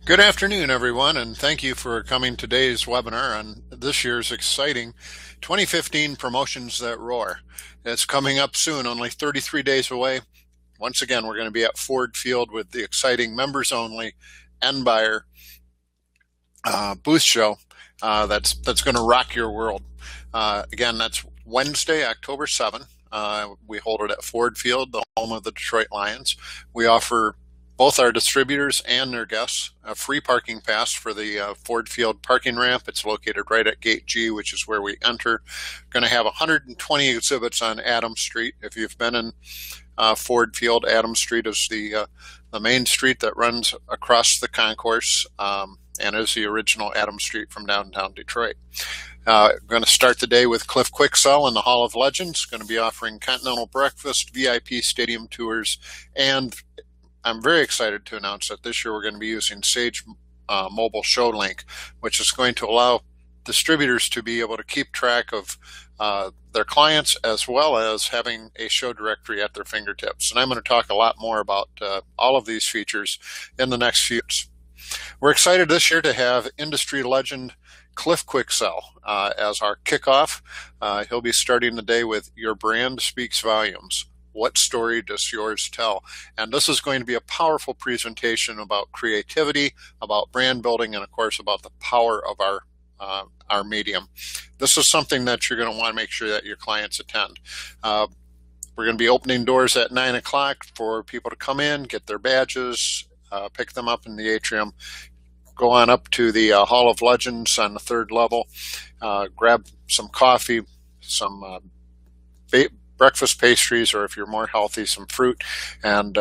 Good afternoon, everyone, and thank you for coming to today's webinar on this year's exciting 2015 Promotions That Roar. It's coming up soon, only 33 days away. Once again, we're going to be at Ford Field with the exciting members only end buyer booth show that's going to rock your world. Again, that's Wednesday, October 7th. We hold it at Ford Field, the home of the Detroit Lions. We offer both our distributors and their guests a free parking pass for the Ford Field parking ramp. It's located right at Gate G, which is where we enter. Going to have 120 exhibits on Adams Street. If you've been in Ford Field, Adams Street is the main street that runs across the concourse and is the original Adams Street from downtown Detroit. Going to start the day with Cliff Quicksell in the Hall of Legends. Going to be offering continental breakfast, VIP stadium tours, and I'm very excited to announce that this year we're going to be using Sage Mobile Show Link, which is going to allow distributors to be able to keep track of their clients as well as having a show directory at their fingertips. And I'm going to talk a lot more about all of these features in the next few minutes. We're excited this year to have industry legend Cliff Quicksell as our kickoff. He'll be starting the day with Your Brand Speaks Volumes. What story does yours tell? And this is going to be a powerful presentation about creativity, about brand building, and of course about the power of our medium. This is something that you're going to want to make sure that your clients attend. We're going to be opening doors at 9 o'clock for people to come in, get their badges, pick them up in the atrium, go on up to the Hall of Legends on the third level, grab some coffee, some breakfast pastries, or if you're more healthy, some fruit, and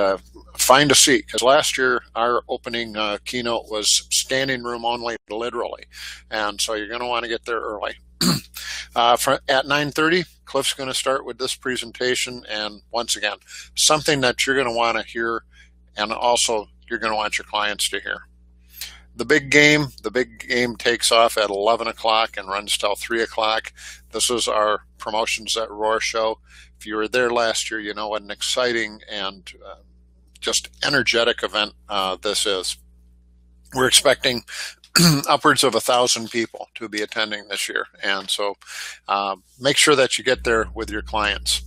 find a seat. Because last year our opening keynote was standing room only, literally, and so you're going to want to get there early. At 9:30, Cliff's going to start with this presentation, and once again, something that you're going to want to hear, and also you're going to want your clients to hear. The big game takes off at 11 o'clock and runs till 3 o'clock. This is our Promotions That Roar show. If you were there last year, you know what an exciting and just energetic event this is. We're expecting upwards of 1,000 people to be attending this year, and so make sure that you get there with your clients.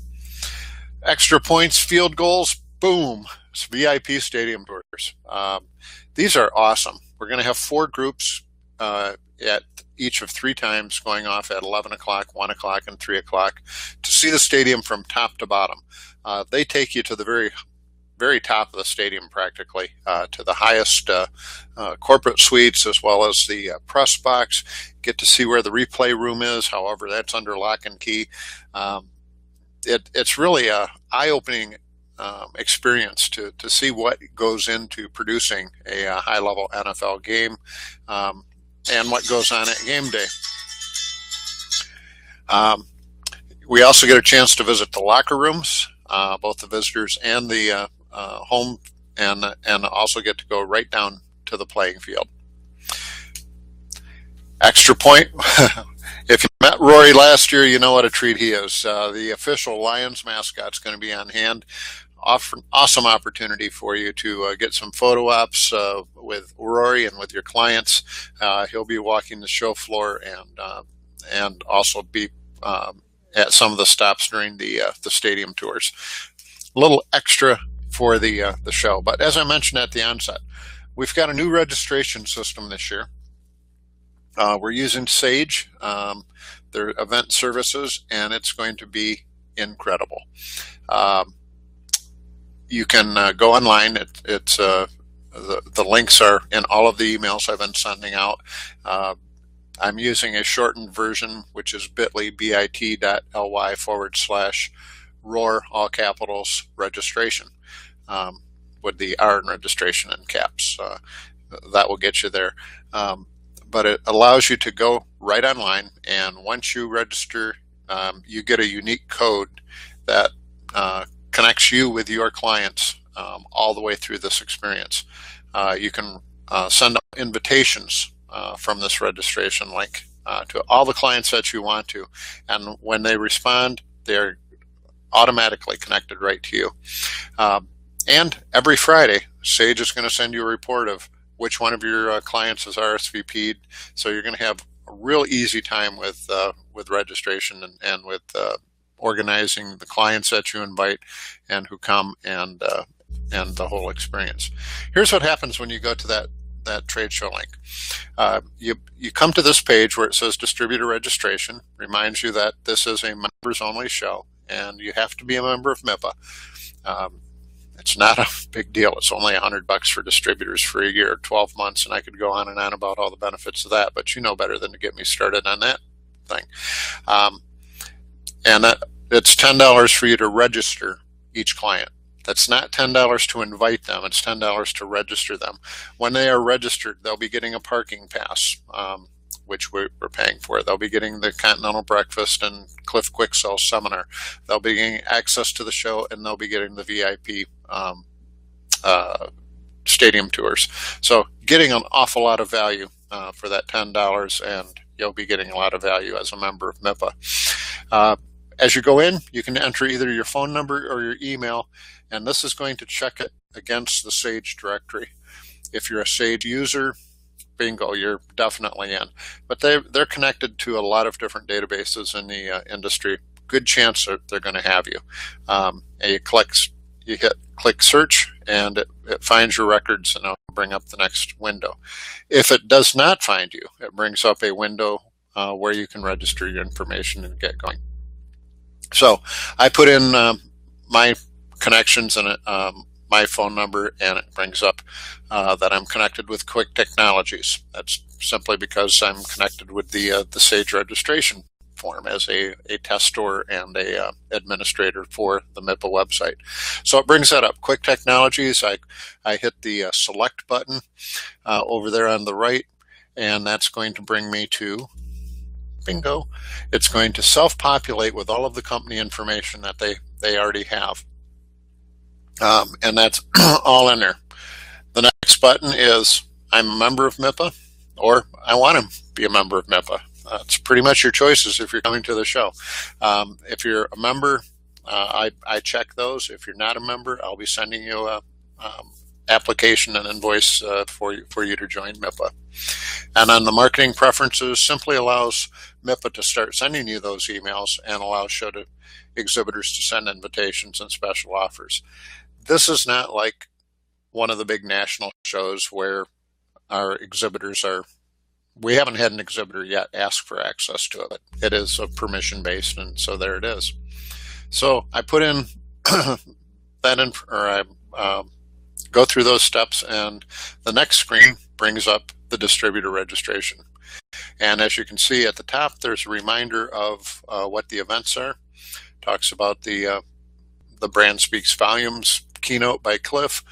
Extra points, field goals, boom, it's VIP stadium tours. These are awesome. We're going to have 4 groups at each of 3 times, going off at 11 o'clock, 1 o'clock, and 3 o'clock to see the stadium from top to bottom. They take you to the very top of the stadium, practically, to the highest corporate suites, as well as the press box. Get to see where the replay room is. However, that's under lock and key. It's really a eye-opening experience to see what goes into producing a high-level NFL game and what goes on at game day. We also get a chance to visit the locker rooms, both the visitors and the home, and also get to go right down to the playing field. Extra point. If you met Rory last year, you know what a treat he is. The official Lions mascot's going to be on hand. Awesome opportunity for you to get some photo ops with Rory and with your clients. He'll be walking the show floor and also be at some of the stops during the stadium tours. A little extra for the show. But as I mentioned at the onset, we've got a new registration system this year. We're using Sage, their event services, and it's going to be incredible. You can go online. The links are in all of the emails I've been sending out. I'm using a shortened version, which is bit.ly/ROAR, all capitals, registration, with the R in registration in caps. That will get you there. But it allows you to go right online, and once you register, you get a unique code that connects you with your clients all the way through this experience. You can send out invitations from this registration link to all the clients that you want to, and when they respond, they're automatically connected right to you. And every Friday, Sage is going to send you a report of which one of your clients is RSVP'd. So you're going to have a real easy time with registration and with organizing the clients that you invite and who come, and the whole experience. Here's what happens when you go to that trade show link. You come to this page where it says distributor registration. Reminds you that this is a members only show and you have to be a member of MIPA. It's not a big deal. It's only $100 for distributors for a year, 12 months, and I could go on and on about all the benefits of that, but you know better than to get me started on that thing. And it's $10 for you to register each client. That's not $10 to invite them. It's $10 to register them. When they are registered, they'll be getting a parking pass, which we're paying for. They'll be getting the Continental Breakfast and Cliff Quick Sell Seminar. They'll be getting access to the show, and they'll be getting the VIP stadium tours. So getting an awful lot of value for that $10, and you'll be getting a lot of value as a member of MIPA. As you go in, you can enter either your phone number or your email, and this is going to check it against the Sage directory. If you're a Sage user, bingo, you're definitely in. But they're connected to a lot of different databases in the industry. Good chance that they're going to have you. And you hit click search, and it finds your records, and it'll bring up the next window. If it does not find you, it brings up a window where you can register your information and get going. So I put in my connections and my phone number, and it brings up that I'm connected with Quick Technologies. That's simply because I'm connected with the Sage registration form as a testor and a administrator for the MIPA website. So it brings that up. Quick Technologies, I hit the select button over there on the right, and that's going to bring me to bingo. It's going to self-populate with all of the company information that they already have. And that's all in there. The next button is I'm a member of MIPA, or I want to be a member of MIPA. It's pretty much your choices if you're coming to the show. If you're a member, I check those. If you're not a member, I'll be sending you a application and invoice for you to join MIPA. And then the marketing preferences simply allows MIPA to start sending you those emails and allows show to exhibitors to send invitations and special offers. This is not like one of the big national shows where our exhibitors we haven't had an exhibitor yet ask for access to it. It is a permission based, and so there it is. So I put in that in, or I go through those steps, and the next screen brings up the distributor registration. And as you can see at the top, there's a reminder of what the events are. Talks about the Brand Speaks Volumes keynote by Cliff,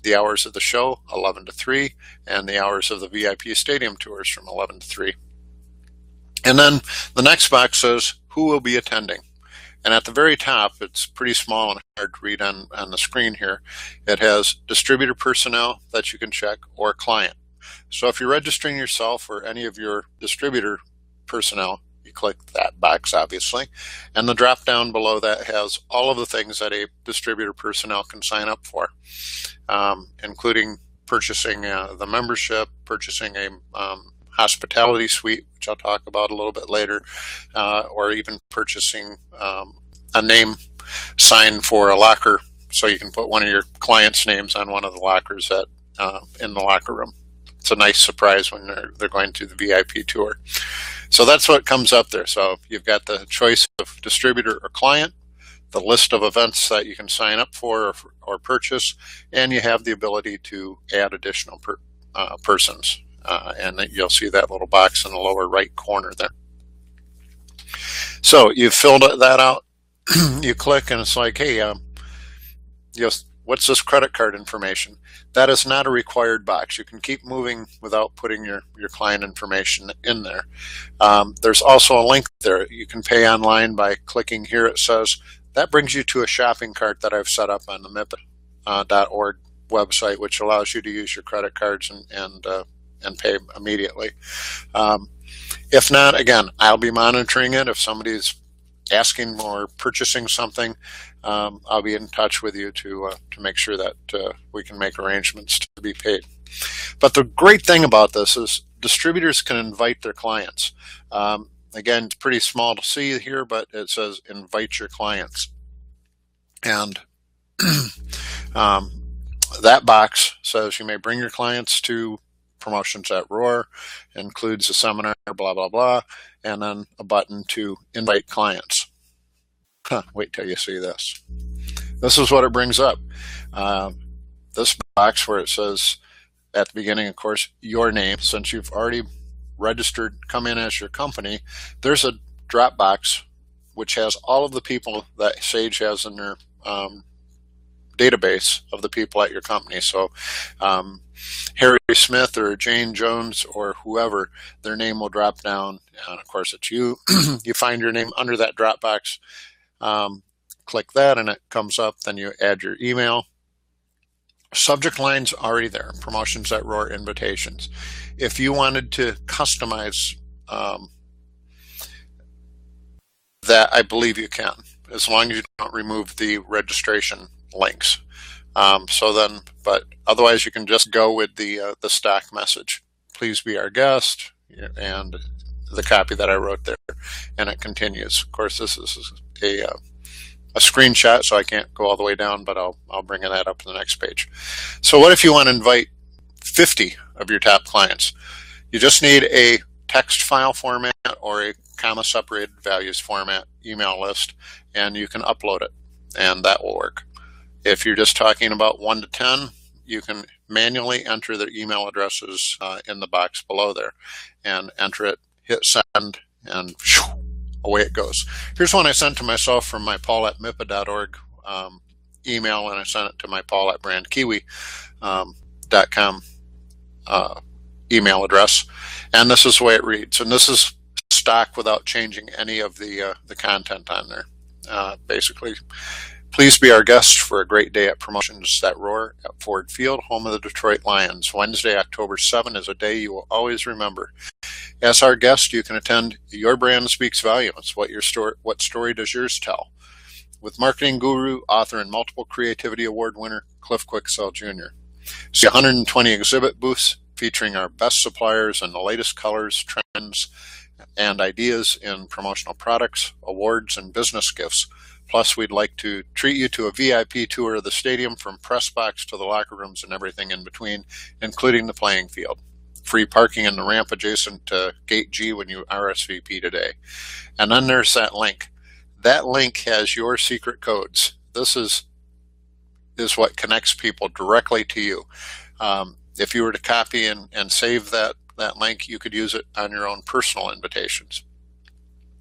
the hours of the show, 11 to 3, and the hours of the VIP stadium tours from 11 to 3. And then the next box says who will be attending. And at the very top, it's pretty small and hard to read on the screen here. It has distributor personnel that you can check, or client. So if you're registering yourself or any of your distributor personnel, you click that box, obviously. And the drop down below that has all of the things that a distributor personnel can sign up for, including purchasing the membership, purchasing a hospitality suite, which I'll talk about a little bit later, or even purchasing a name sign for a locker, so you can put one of your clients' names on one of the lockers in the locker room. It's a nice surprise when they're going through the VIP tour. So that's what comes up there. So you've got the choice of distributor or client, the list of events that you can sign up for or purchase, and you have the ability to add additional persons. And you'll see that little box in the lower right corner there. So you've filled that out. You click, and it's like, hey, what's this credit card information? That is not a required box. You can keep moving without putting your client information in there. There's also a link there. You can pay online by clicking here. It says that brings you to a shopping cart that I've set up on the MIPA.org website, which allows you to use your credit cards and pay immediately. If not, again, I'll be monitoring it. If somebody's asking or purchasing something, I'll be in touch with you to make sure that we can make arrangements to be paid. But the great thing about this is distributors can invite their clients. Again, it's pretty small to see here, but it says invite your clients. And that box says you may bring your clients to promotions at Roar, includes a seminar, blah, blah, blah, and then a button to invite clients. Wait till you see this. This is what it brings up. This box where it says at the beginning, of course, your name, since you've already registered, come in as your company, there's a drop box which has all of the people that Sage has in their database of the people at your company. So Harry Smith or Jane Jones or whoever, their name will drop down, and of course it's you. You find your name under that drop box, click that and it comes up, then you add your email. Subject line's already there, promotions at Roar invitations. If you wanted to customize that, I believe you can, as long as you don't remove the registration links. But otherwise you can just go with the stock message. Please be our guest, and the copy that I wrote there, and it continues. Of course, this is a screenshot, so I can't go all the way down, but I'll bring that up in the next page. So what if you want to invite 50 of your top clients? You just need a text file format or a comma separated values format email list, and you can upload it, and that will work. If you're just talking about 1 to 10, you can manually enter their email addresses in the box below there, and enter it, hit send, and away it goes. Here's one I sent to myself from my paul@mipa.org email, and I sent it to my paul@brandkiwi.com email address. And this is the way it reads. And this is stock without changing any of the content on there. Basically, please be our guest for a great day at promotions at Roar at Ford Field, home of the Detroit Lions. Wednesday, October 7 is a day you will always remember. As our guest, you can attend Your Brand Speaks Volumes. What story does yours tell? With marketing guru, author, and multiple Creativity Award winner, Cliff Quicksell Jr. See 120 exhibit booths featuring our best suppliers and the latest colors, trends, and ideas in promotional products, awards, and business gifts. Plus, we'd like to treat you to a VIP tour of the stadium from press box to the locker rooms and everything in between, including the playing field. Free parking in the ramp adjacent to Gate G when you RSVP today. And then there's that link. That link has your secret codes. This is what connects people directly to you. If you were to copy and save that link, you could use it on your own personal invitations.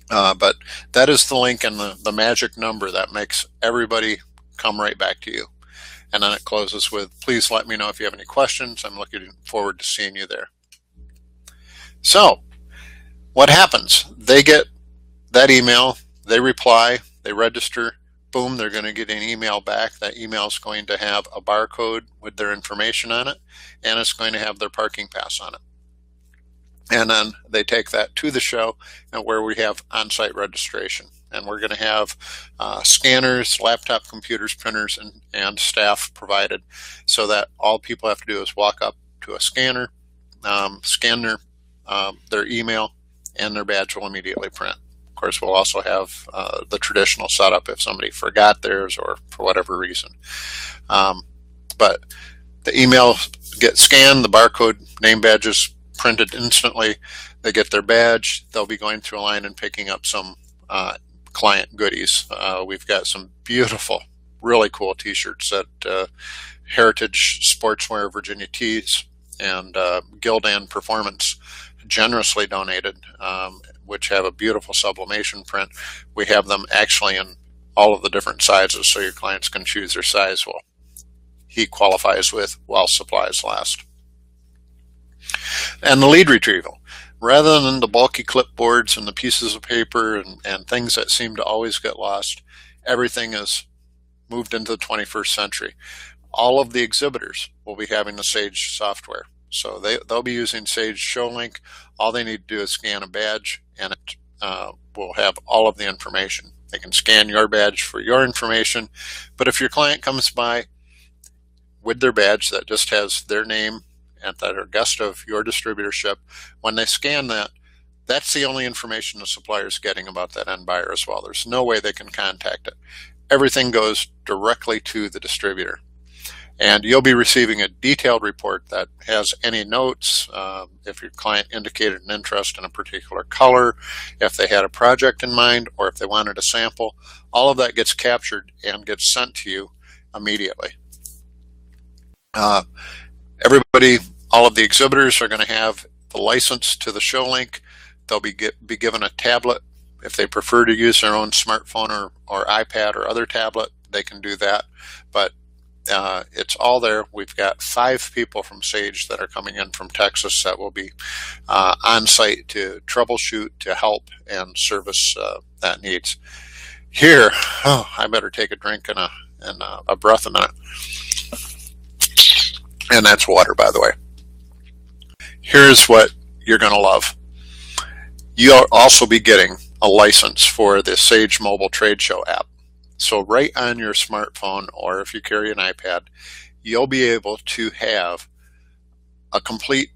But that is the link and the magic number that makes everybody come right back to you. And then it closes with, please let me know if you have any questions. I'm looking forward to seeing you there. So what happens? They get that email, they reply, they register, boom, they're going to get an email back. That email is going to have a barcode with their information on it, and it's going to have their parking pass on it. And then they take that to the show, and where we have on-site registration. And we're going to have scanners, laptop computers, printers, and staff provided, so that all people have to do is walk up to a scanner, scan their email, and their badge will immediately print. Of course, we'll also have the traditional setup if somebody forgot theirs or for whatever reason. But the email gets scanned, the barcode name badges printed instantly. They get their badge. They'll be going through a line and picking up some client goodies. We've got some beautiful, really cool t-shirts at Heritage Sportswear Virginia Tees and Gildan Performance generously donated, which have a beautiful sublimation print. We have them actually in all of the different sizes, so your clients can choose their size. Well, he qualifies with while supplies last. And the lead retrieval. Rather than the bulky clipboards and the pieces of paper and things that seem to always get lost, everything is moved into the 21st century. All of the exhibitors will be having the Sage software. So they'll be using Sage ShowLink. All they need to do is scan a badge, and it will have all of the information. They can scan your badge for your information, but if your client comes by with their badge that just has their name and that are guest of your distributorship, when they scan that, that's the only information the supplier is getting about that end buyer as well. There's no way they can contact it. Everything goes directly to the distributor. And you'll be receiving a detailed report that has any notes, if your client indicated an interest in a particular color, if they had a project in mind, or if they wanted a sample. All of that gets captured and gets sent to you immediately. Everybody, all of the exhibitors are going to have the license to the show link. They'll be given a tablet. If they prefer to use their own smartphone or iPad or other tablet, they can do that. But it's all there. We've got 5 people from Sage that are coming in from Texas that will be on site to troubleshoot, to help, and service that needs. Here, I better take a drink and a breath a minute. And that's water, by the way. Here's what you're going to love. You'll also be getting a license for the Sage Mobile Trade Show app. So right on your smartphone, or if you carry an iPad, you'll be able to have a complete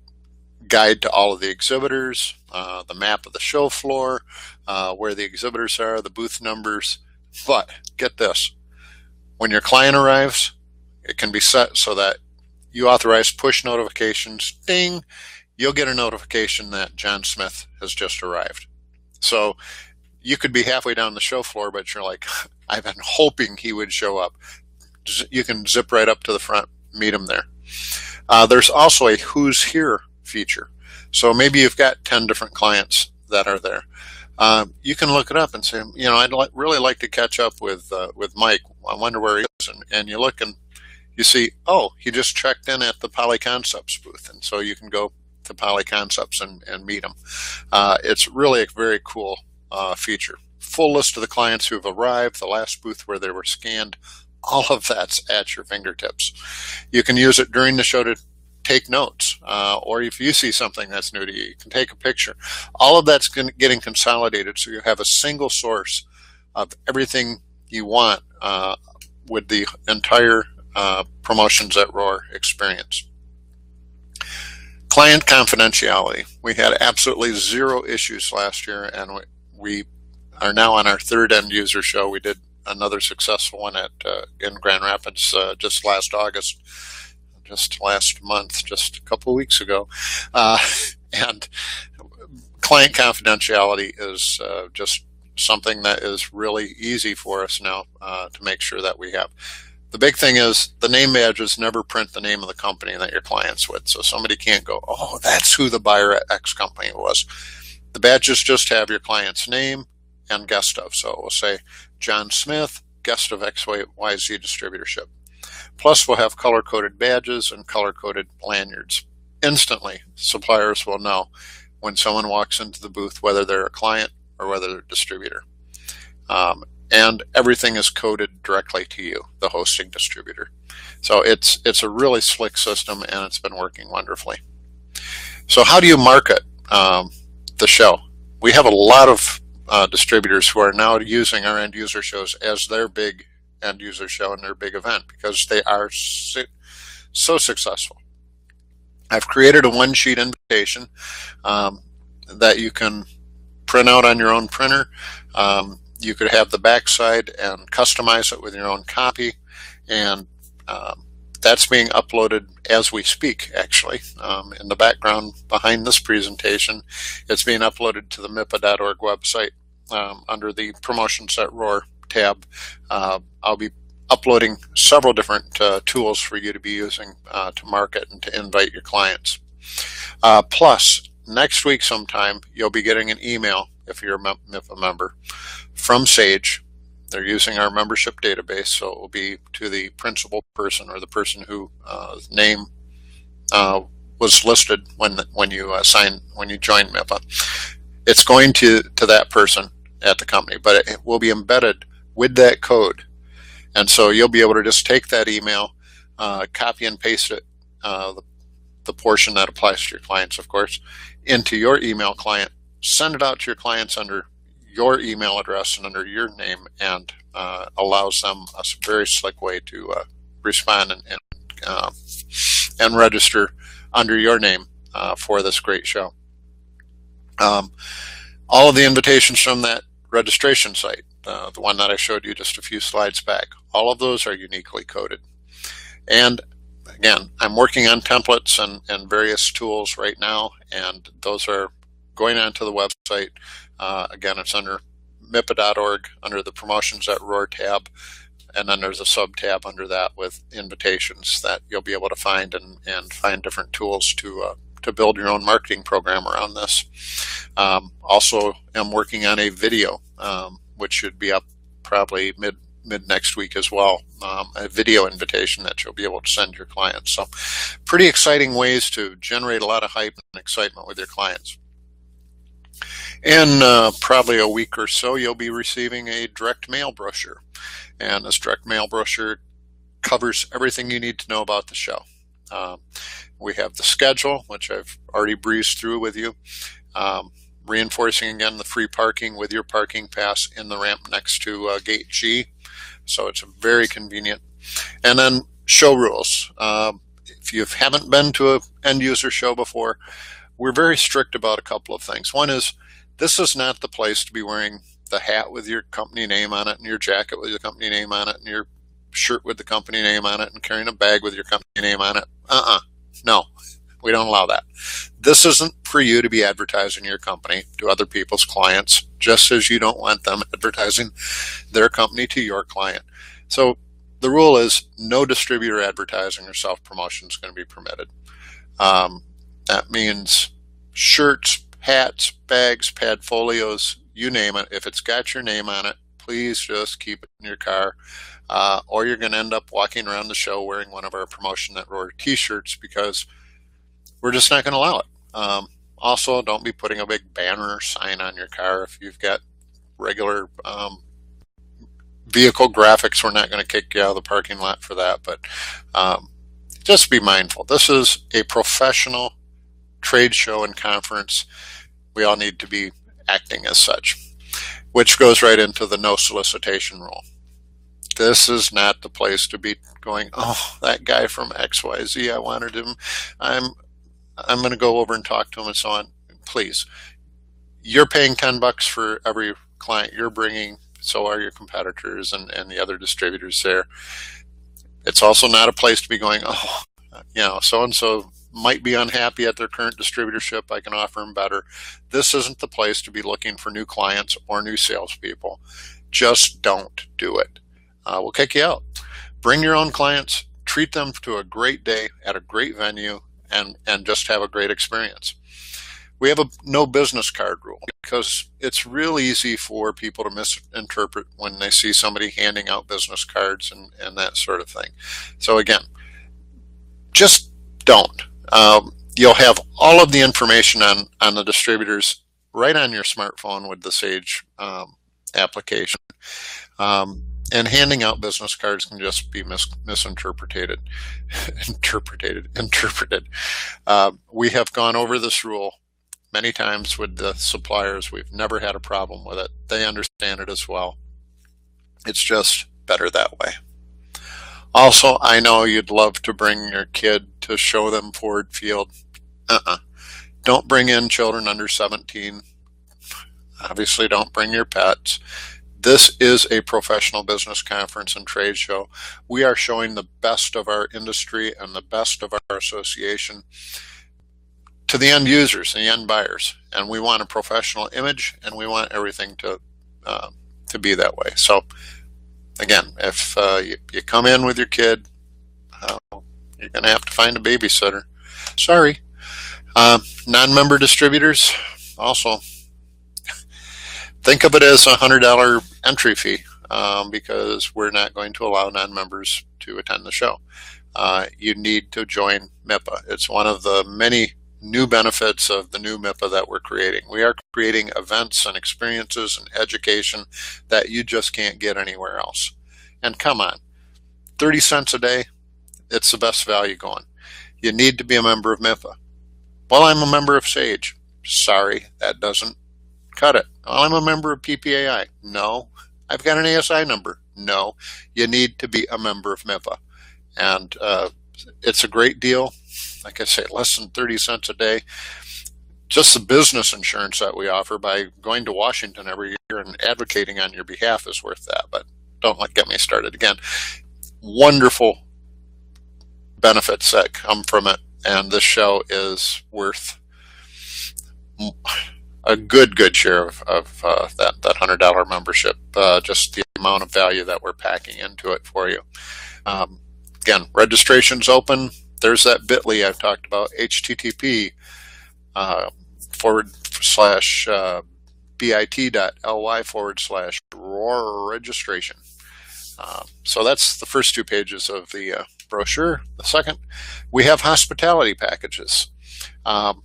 guide to all of the exhibitors, the map of the show floor, where the exhibitors are, the booth numbers. But get this, when your client arrives, it can be set so that you authorize push notifications. Ding, you'll get a notification that John Smith has just arrived. So you could be halfway down the show floor, but you're like, I've been hoping he would show up. You can zip right up to the front, meet him there. There's also a Who's Here feature. So maybe you've got 10 different clients that are there. You can look it up and say, I'd really like to catch up with Mike. I wonder where he is. And you look and you see, oh, he just checked in at the Polyconcepts booth. And so you can go to Polyconcepts and meet him. It's really a very cool feature. Full list of the clients who have arrived, the last booth where they were scanned, all of that's at your fingertips. You can use it during the show to take notes, or if you see something that's new to you, you can take a picture. All of that's getting consolidated, so you have a single source of everything you want with the entire Promotions at Roar experience. Client confidentiality. We had absolutely 0 issues last year, and we are now on our 3rd end user show. We did another successful one in Grand Rapids just last August, just last month, just a couple of weeks ago. And client confidentiality is just something that is really easy for us now to make sure that we have. The big thing is the name badges never print the name of the company that your client's with. So somebody can't go, oh, that's who the buyer at X company was. The badges just have your client's name and guest of. So it will say John Smith, guest of XYZ distributorship. Plus we'll have color-coded badges and color-coded lanyards. Instantly, suppliers will know when someone walks into the booth whether they're a client or whether they're a distributor. And everything is coded directly to you, the hosting distributor. So it's a really slick system, and it's been working wonderfully. So how do you market the show? We have a lot of distributors who are now using our end user shows as their big end user show and their big event because they are so successful. I've created a one-sheet invitation that you can print out on your own printer. You could have the backside and customize it with your own copy, and that's being uploaded as we speak, actually. In the background behind this presentation, it's being uploaded to the MIPA.org website under the Promotions at Roar tab. I'll be uploading several different tools for you to be using to market and to invite your clients. Plus, next week sometime, you'll be getting an email, if you're a MIPA member, from Sage. They're using our membership database, so it will be to the principal person or the person whose name was listed when you joined MIPA. It's going to that person at the company, but it will be embedded with that code. And so you'll be able to just take that email, copy and paste it, the portion that applies to your clients, of course, into your email client, send it out to your clients under your email address and under your name, and allows them a very slick way to respond and register under your name for this great show. All of the invitations from that registration site, the one that I showed you just a few slides back, all of those are uniquely coded. And again, I'm working on templates and various tools right now, and those are going onto the website. Again, it's under MIPA.org under the Promotions at Roar tab, and then there's a sub tab under that with invitations that you'll be able to find and find different tools to build your own marketing program around this. Also, I'm working on a video, which should be up probably mid next week as well, a video invitation that you'll be able to send your clients. So pretty exciting ways to generate a lot of hype and excitement with your clients. In probably a week or so, you'll be receiving a direct mail brochure. And this direct mail brochure covers everything you need to know about the show. We have the schedule, which I've already breezed through with you, reinforcing again the free parking with your parking pass in the ramp next to Gate G. So it's very convenient. And then show rules. If you haven't been to an end user show before, we're very strict about a couple of things. One is, this is not the place to be wearing the hat with your company name on it and your jacket with your company name on it and your shirt with the company name on it and carrying a bag with your company name on it. No, we don't allow that. This isn't for you to be advertising your company to other people's clients, just as you don't want them advertising their company to your client. So the rule is no distributor advertising or self-promotion is going to be permitted. That means shirts, hats, bags, padfolios, you name it. If it's got your name on it, please just keep it in your car, or you're going to end up walking around the show wearing one of our Promotion at Roar t-shirts, because we're just not going to allow it. Also, don't be putting a big banner or sign on your car. If you've got regular vehicle graphics, we're not going to kick you out of the parking lot for that, but just be mindful. This is a professional trade show and conference. We all need to be acting as such, which goes right into the no solicitation rule. This is not the place to be going, oh, that guy from XYZ, I wanted him, I'm going to go over and talk to him and so on. Please, you're paying $10 for every client you're bringing, so are your competitors and the other distributors there. It's also not a place to be going, oh, so-and-so might be unhappy at their current distributorship, I can offer them better. This isn't the place to be looking for new clients or new salespeople. Just don't do it. We'll kick you out. Bring your own clients, treat them to a great day at a great venue, and just have a great experience. We have a no business card rule because it's real easy for people to misinterpret when they see somebody handing out business cards and that sort of thing. So again, just don't. You'll have all of the information on the distributors right on your smartphone with the Sage application. And handing out business cards can just be misinterpreted. interpreted. We have gone over this rule many times with the suppliers. We've never had a problem with it. They understand it as well. It's just better that way. Also, I know you'd love to bring your kid to show them Ford Field. Don't bring in children under 17. Obviously, don't bring your pets. This is a professional business conference and trade show. We are showing the best of our industry and the best of our association to the end users and the end buyers. And we want a professional image, and we want everything to be that way. So again, if you come in with your kid, you're going to have to find a babysitter. Sorry. Non-member distributors, also, think of it as a $100 entry fee because we're not going to allow non-members to attend the show. You need to join MIPA. It's one of the many new benefits of the new MIPA that we're creating. We are creating events and experiences and education that you just can't get anywhere else. And come on, 30 cents a day, it's the best value going. You need to be a member of MIPA. Well, I'm a member of Sage. Sorry, that doesn't cut it. Well, I'm a member of PPAI. No. I've got an ASI number. No. You need to be a member of MIPA. And it's a great deal. like I say, less than 30 cents a day. Just the business insurance that we offer by going to Washington every year and advocating on your behalf is worth that. But don't get me started again. Wonderful benefits that come from it, and this show is worth a good share of that $100 membership. Just the amount of value that we're packing into it for you. Again, registration's open. There's that bit.ly I've talked about, http bit.ly/roar registration. So that's the first 2 pages of the brochure. The second, we have hospitality packages.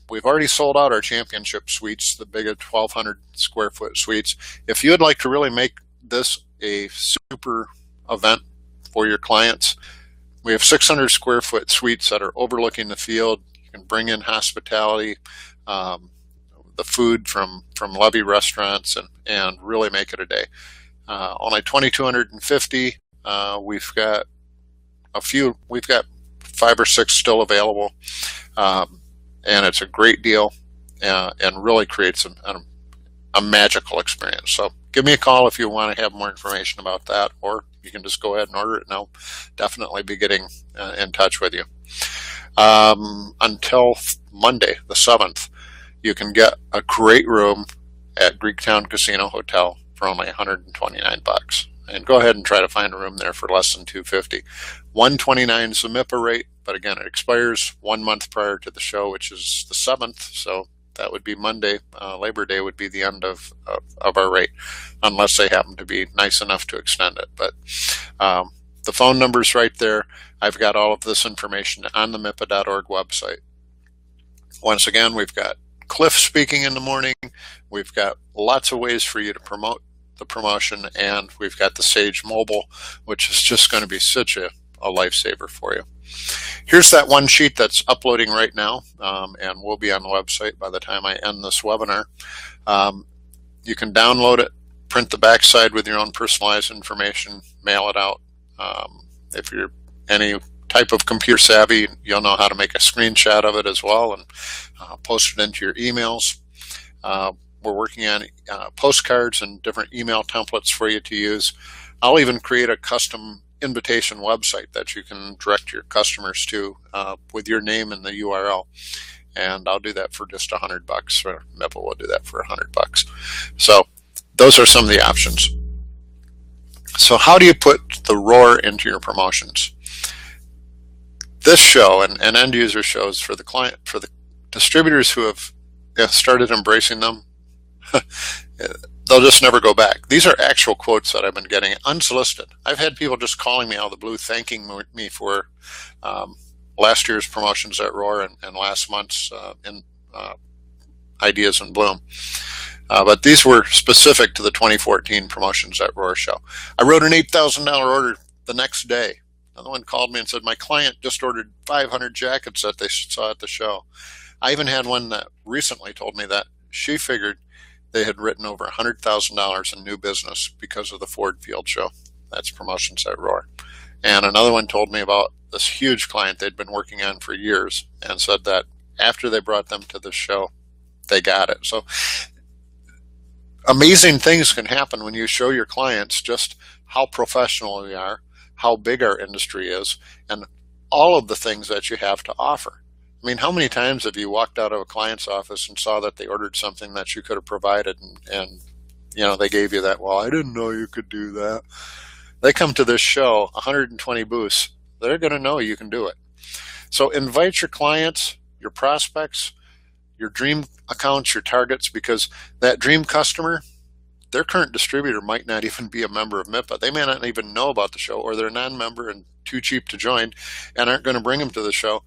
We've already sold out our championship suites, the big 1,200 square foot suites. If you would like to really make this a super event for your clients, we have 600 square foot suites that are overlooking the field. You can bring in hospitality, the food from Levy restaurants, and really make it a day. Only 2,250. We've got 5 or 6 still available, and it's a great deal, and really creates a magical experience. So give me a call if you want to have more information about that, or you can just go ahead and order it, and I'll definitely be getting in touch with you. Until Monday, the 7th, you can get a great room at Greektown Casino Hotel for only $129. And go ahead and try to find a room there for less than $250. $129 is the MIPA rate, but again, it expires 1 month prior to the show, which is the 7th. So that would be Monday. Labor Day would be the end of our rate, unless they happen to be nice enough to extend it. But the phone number's right there. I've got all of this information on the MIPA.org website. Once again, we've got Cliff speaking in the morning. We've got lots of ways for you to promote the promotion, and we've got the Sage Mobile, which is just going to be such a lifesaver for you. Here's that one sheet that's uploading right now, and will be on the website by the time I end this webinar. You can download it, print the backside with your own personalized information, mail it out. If you're any type of computer savvy, you'll know how to make a screenshot of it as well and post it into your emails. We're working on postcards and different email templates for you to use. I'll even create a custom invitation website that you can direct your customers to with your name and the URL. And I'll do that for just $100, or MIPA will do that for $100. So those are some of the options. So how do you put the roar into your promotions? This show and end user shows for the client, for the distributors who have started embracing them, they'll just never go back. These are actual quotes that I've been getting unsolicited. I've had people just calling me out of the blue, thanking me for last year's promotions at Roar and last month's Ideas in Bloom. But these were specific to the 2014 promotions at Roar Show. I wrote an $8,000 order the next day. Another one called me and said, my client just ordered 500 jackets that they saw at the show. I even had one that recently told me that she figured they had written over $100,000 in new business because of the Ford Field Show. That's promotions at Roar. And another one told me about this huge client they'd been working on for years and said that after they brought them to the show, they got it. So amazing things can happen when you show your clients just how professional we are, how big our industry is, and all of the things that you have to offer. I mean, how many times have you walked out of a client's office and saw that they ordered something that you could have provided and they gave you that, well, I didn't know you could do that. They come to this show, 120 booths, they're going to know you can do it. So invite your clients, your prospects, your dream accounts, your targets, because that dream customer, their current distributor might not even be a member of MIPA. They may not even know about the show, or they're a non-member and too cheap to join and aren't going to bring them to the show.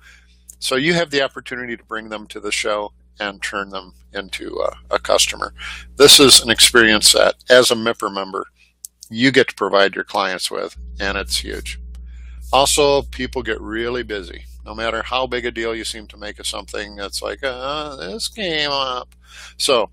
So you have the opportunity to bring them to the show and turn them into a customer. This is an experience that, as a MIPA member, you get to provide your clients with, and it's huge. Also, people get really busy. No matter how big a deal you seem to make of something, it's like, this came up. So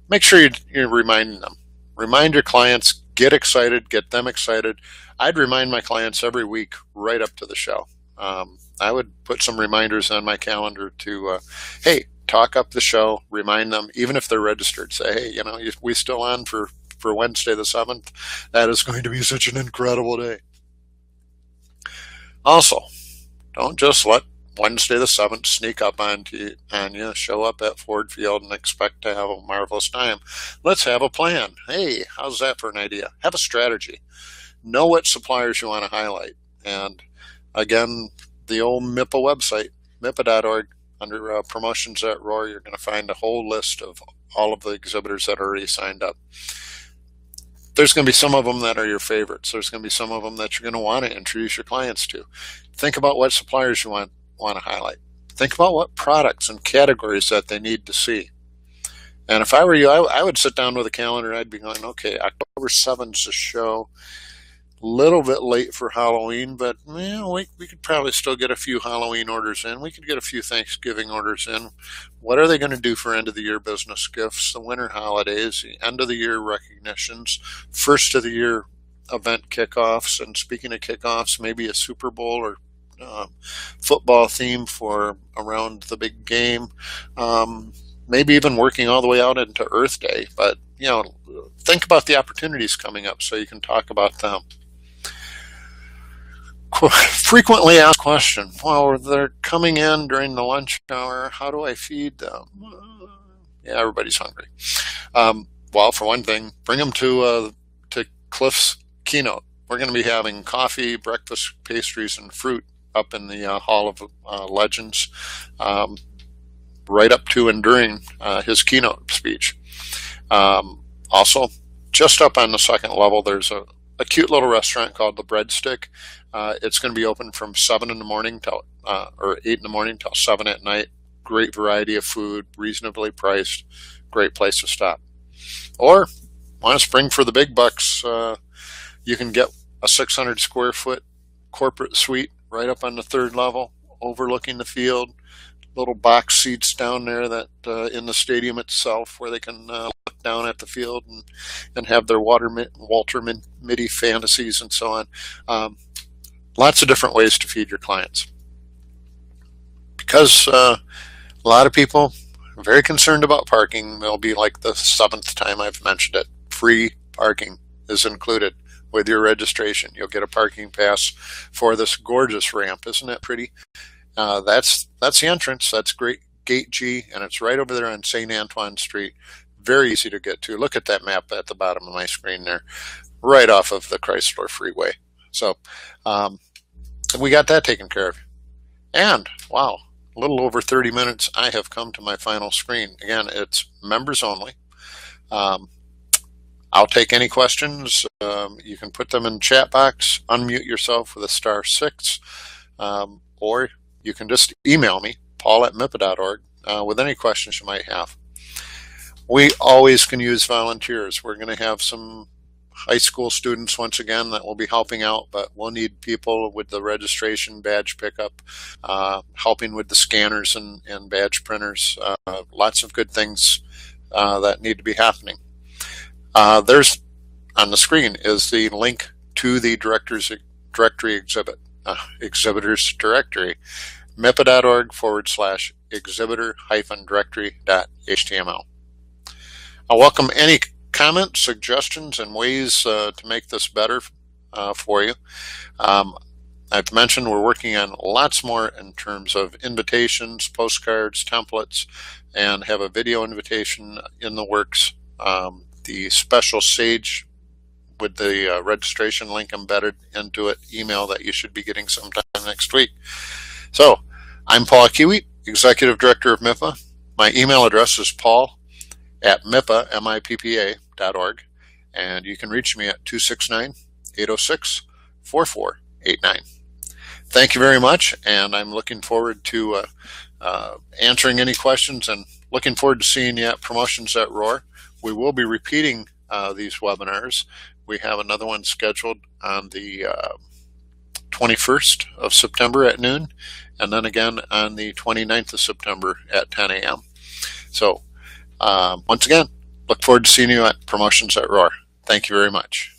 make sure you're reminding them. Remind your clients, get excited, get them excited. I'd remind my clients every week right up to the show. I would put some reminders on my calendar to, hey, talk up the show, remind them, even if they're registered, say, hey, we still on for Wednesday the 7th. That is going to be such an incredible day. Also, don't just let Wednesday the 7th sneak up on you, show up at Ford Field and expect to have a marvelous time. Let's have a plan. Hey, how's that for an idea? Have a strategy. Know what suppliers you want to highlight. And again, the old MIPA website, MIPA.org, under promotions at Roar, you're going to find a whole list of all of the exhibitors that are already signed up. There's going to be some of them that are your favorites. There's going to be some of them that you're going to want to introduce your clients to. Think about what suppliers you want to highlight. Think about what products and categories that they need to see. And if I were you, I would sit down with a calendar. I'd be going, okay, October 7th is a show. A little bit late for Halloween, but we could probably still get a few Halloween orders in. We could get a few Thanksgiving orders in. What are they going to do for end of the year business gifts, the winter holidays, the end of the year recognitions, first of the year event kickoffs? And speaking of kickoffs, maybe a Super Bowl or football theme for around the big game. Maybe even working all the way out into Earth Day. But think about the opportunities coming up so you can talk about them. Frequently asked question, well, they're coming in during the lunch hour. How do I feed them? Yeah, everybody's hungry. Well, for one thing, bring them to Cliff's keynote. We're going to be having coffee, breakfast, pastries, and fruit up in the Hall of Legends, right up to and during his keynote speech. Also, just up on the second level, there's a cute little restaurant called the Breadstick. It's going to be open from 7 in the morning or 8 in the morning till 7 at night. Great variety of food, reasonably priced, great place to stop. Or want to spring for the big bucks, you can get a 600 square foot corporate suite right up on the third level, overlooking the field. Little box seats down there that in the stadium itself, where they can look down at the field and have their Walter Mitty fantasies and so on. Lots of different ways to feed your clients. Because a lot of people are very concerned about parking. It'll be like the 7th time I've mentioned it. Free parking is included with your registration. You'll get a parking pass for this gorgeous ramp. Isn't that pretty? That's the entrance. That's great. Gate G, and it's right over there on St. Antoine Street. Very easy to get to. Look at that map at the bottom of my screen there, right off of the Chrysler Freeway. So we got that taken care of. And wow, a little over 30 minutes, I have come to my final screen. Again, it's members only. I'll take any questions. You can put them in the chat box, unmute yourself with a *6, or you can just email me, paul@mipa.org, with any questions you might have. We always can use volunteers. We're going to have some high school students once again that will be helping out, but we'll need people with the registration, badge pickup, helping with the scanners and badge printers. Lots of good things that need to be happening. There's on the screen is the link to the directors directory exhibitors directory, mipa.org/exhibitor-directory.html. I welcome any comments, suggestions, and ways to make this better for you. I've mentioned we're working on lots more in terms of invitations, postcards, templates, and have a video invitation in the works. The special Sage with the registration link embedded into it, email that you should be getting sometime next week. So I'm Paul Kiwi, Executive Director of MIPA. My email address is paul@mipa.org, and you can reach me at 269-806-4489. Thank you very much, and I'm looking forward to answering any questions and looking forward to seeing you at Promotions at Roar. We will be repeating these webinars. We have another one scheduled on the 21st of September at noon, and then again on the 29th of September at 10 a.m. So once again, look forward to seeing you at Promotions at Roar. Thank you very much.